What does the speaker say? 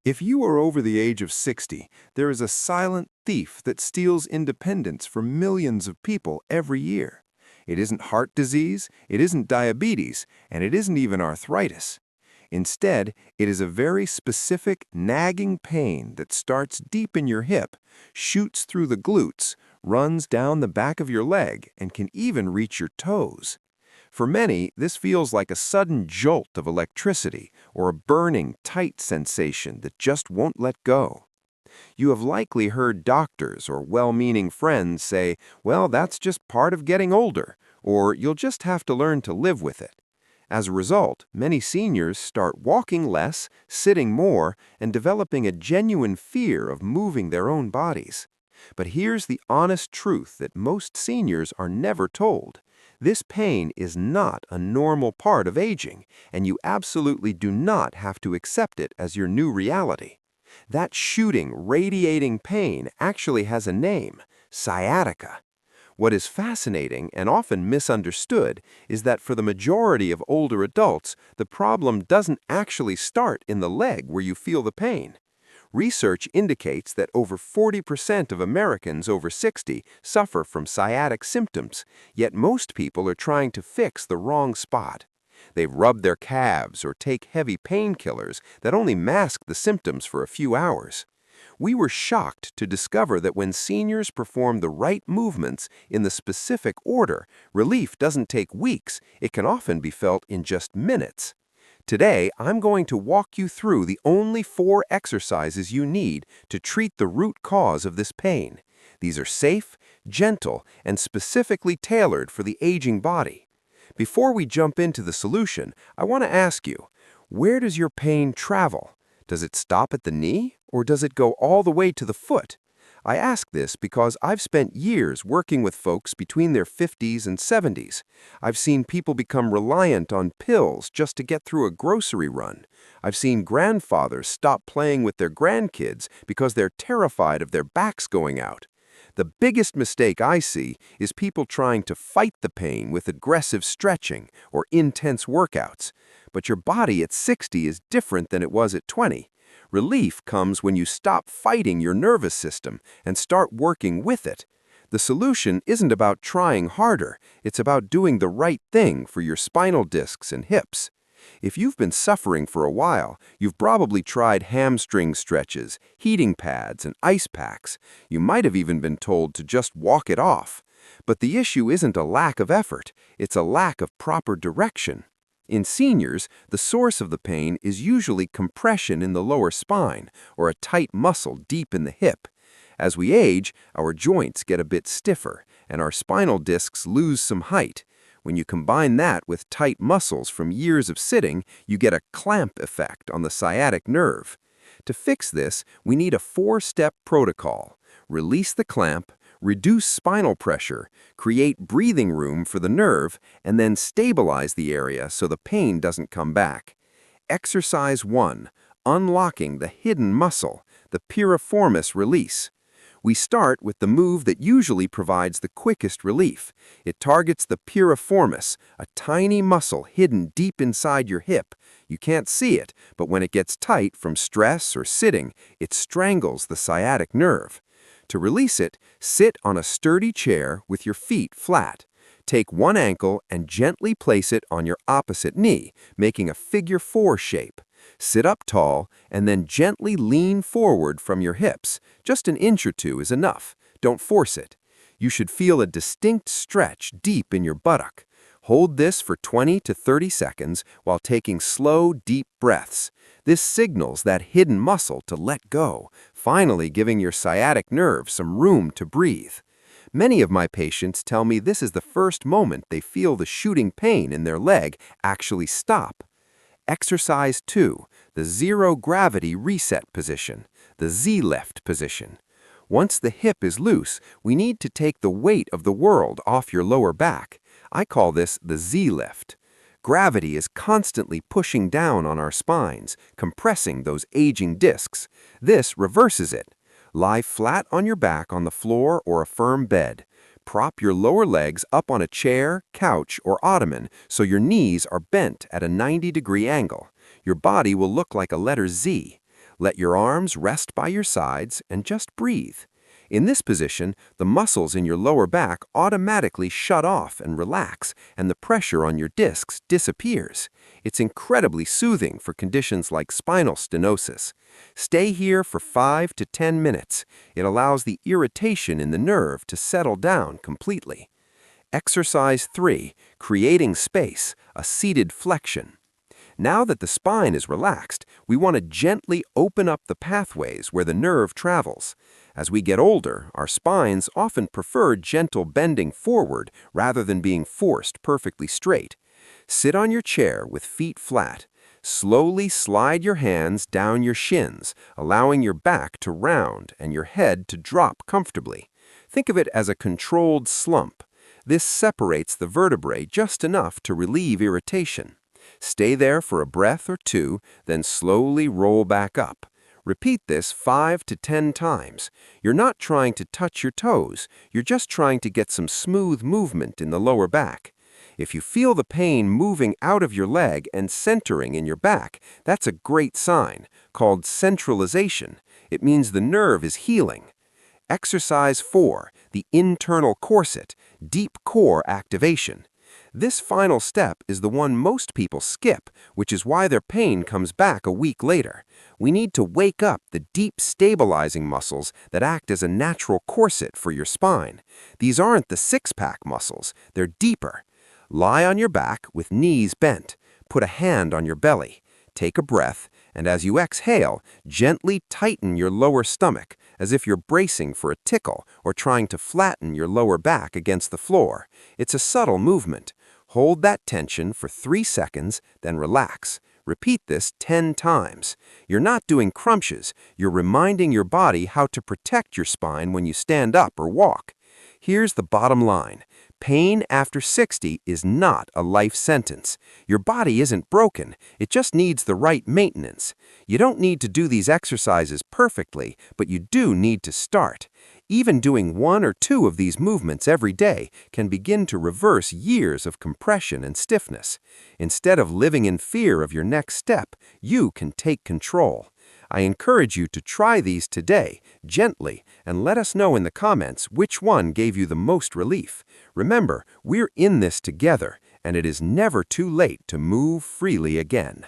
If you are over the age of 60, there is a silent thief that steals independence from millions of people every year. It isn't heart disease, it isn't diabetes, and it isn't even arthritis. Instead, it is a very specific, nagging pain that starts deep in your hip, shoots through the glutes, runs down the back of your leg, and can even reach your toes. For many, this feels like a sudden jolt of electricity or a burning, tight sensation that just won't let go. You have likely heard doctors or well-meaning friends say, well, that's just part of getting older, or you'll just have to learn to live with it. As a result, many seniors start walking less, sitting more, and developing a genuine fear of moving their own bodies. But here's the honest truth that most seniors are never told. This pain is not a normal part of aging, and you absolutely do not have to accept it as your new reality. That shooting, radiating pain actually has a name: sciatica. What is fascinating and often misunderstood is that for the majority of older adults, the problem doesn't actually start in the leg where you feel the pain. Research indicates that over 40% of Americans over 60 suffer from sciatic symptoms, yet most people are trying to fix the wrong spot. They rub their calves or take heavy painkillers that only mask the symptoms for a few hours. We were shocked to discover that when seniors perform the right movements in the specific order, relief doesn't take weeks, it can often be felt in just minutes. Today, I'm going to walk you through the only 4 exercises you need to treat the root cause of this pain. These are safe, gentle, and specifically tailored for the aging body. Before we jump into the solution, I want to ask you, where does your pain travel? Does it stop at the knee, or does it go all the way to the foot? I ask this because I've spent years working with folks between their 50s and 70s. I've seen people become reliant on pills just to get through a grocery run. I've seen grandfathers stop playing with their grandkids because they're terrified of their backs going out. The biggest mistake I see is people trying to fight the pain with aggressive stretching or intense workouts. But your body at 60 is different than it was at 20. Relief comes when you stop fighting your nervous system and start working with it. The solution isn't about trying harder, it's about doing the right thing for your spinal discs and hips. If you've been suffering for a while, you've probably tried hamstring stretches, heating pads, and ice packs. You might have even been told to just walk it off. But the issue isn't a lack of effort, it's a lack of proper direction. In seniors, the source of the pain is usually compression in the lower spine or a tight muscle deep in the hip. As we age, our joints get a bit stiffer and our spinal discs lose some height. When you combine that with tight muscles from years of sitting, you get a clamp effect on the sciatic nerve. To fix this, we need a 4-step protocol: release the clamp, reduce spinal pressure, create breathing room for the nerve, and then stabilize the area so the pain doesn't come back. Exercise 1. Unlocking the hidden muscle, the piriformis release. We start with the move that usually provides the quickest relief. It targets the piriformis, a tiny muscle hidden deep inside your hip. You can't see it, but when it gets tight from stress or sitting, it strangles the sciatic nerve. To release it, sit on a sturdy chair with your feet flat. Take one ankle and gently place it on your opposite knee, making a figure 4 shape. Sit up tall and then gently lean forward from your hips. Just an inch or 2 is enough. Don't force it. You should feel a distinct stretch deep in your buttock. Hold this for 20 to 30 seconds while taking slow, deep breaths. This signals that hidden muscle to let go, finally giving your sciatic nerve some room to breathe. Many of my patients tell me this is the first moment they feel the shooting pain in their leg actually stop. Exercise 2, the zero gravity reset position, the Z-lift position. Once the hip is loose, we need to take the weight of the world off your lower back. I call this the Z-lift. Gravity is constantly pushing down on our spines, compressing those aging discs. This reverses it. Lie flat on your back on the floor or a firm bed. Prop your lower legs up on a chair, couch, or ottoman so your knees are bent at a 90-degree angle. Your body will look like a letter Z. Let your arms rest by your sides and just breathe. In this position, the muscles in your lower back automatically shut off and relax, and the pressure on your discs disappears. It's incredibly soothing for conditions like spinal stenosis. Stay here for 5 to 10 minutes. It allows the irritation in the nerve to settle down completely. Exercise 3, creating space, a seated flexion. Now that the spine is relaxed, we want to gently open up the pathways where the nerve travels. As we get older, our spines often prefer gentle bending forward rather than being forced perfectly straight. Sit on your chair with feet flat. Slowly slide your hands down your shins, allowing your back to round and your head to drop comfortably. Think of it as a controlled slump. This separates the vertebrae just enough to relieve irritation. Stay there for a breath or two, then slowly roll back up. Repeat this 5 to 10 times. You're not trying to touch your toes, you're just trying to get some smooth movement in the lower back. If you feel the pain moving out of your leg and centering in your back, that's a great sign, called centralization. It means the nerve is healing. Exercise 4, the internal corset, deep core activation. This final step is the one most people skip, which is why their pain comes back a week later. We need to wake up the deep stabilizing muscles that act as a natural corset for your spine. These aren't the six-pack muscles, they're deeper. Lie on your back with knees bent. Put a hand on your belly. Take a breath, and as you exhale, gently tighten your lower stomach, as if you're bracing for a tickle or trying to flatten your lower back against the floor. It's a subtle movement. Hold that tension for 3 seconds, then relax. Repeat this 10 times. You're not doing crunches, you're reminding your body how to protect your spine when you stand up or walk. Here's the bottom line. Pain after 60 is not a life sentence. Your body isn't broken, it just needs the right maintenance. You don't need to do these exercises perfectly, but you do need to start. Even doing 1 or 2 of these movements every day can begin to reverse years of compression and stiffness. Instead of living in fear of your next step, you can take control. I encourage you to try these today, gently, and let us know in the comments which one gave you the most relief. Remember, we're in this together, and it is never too late to move freely again.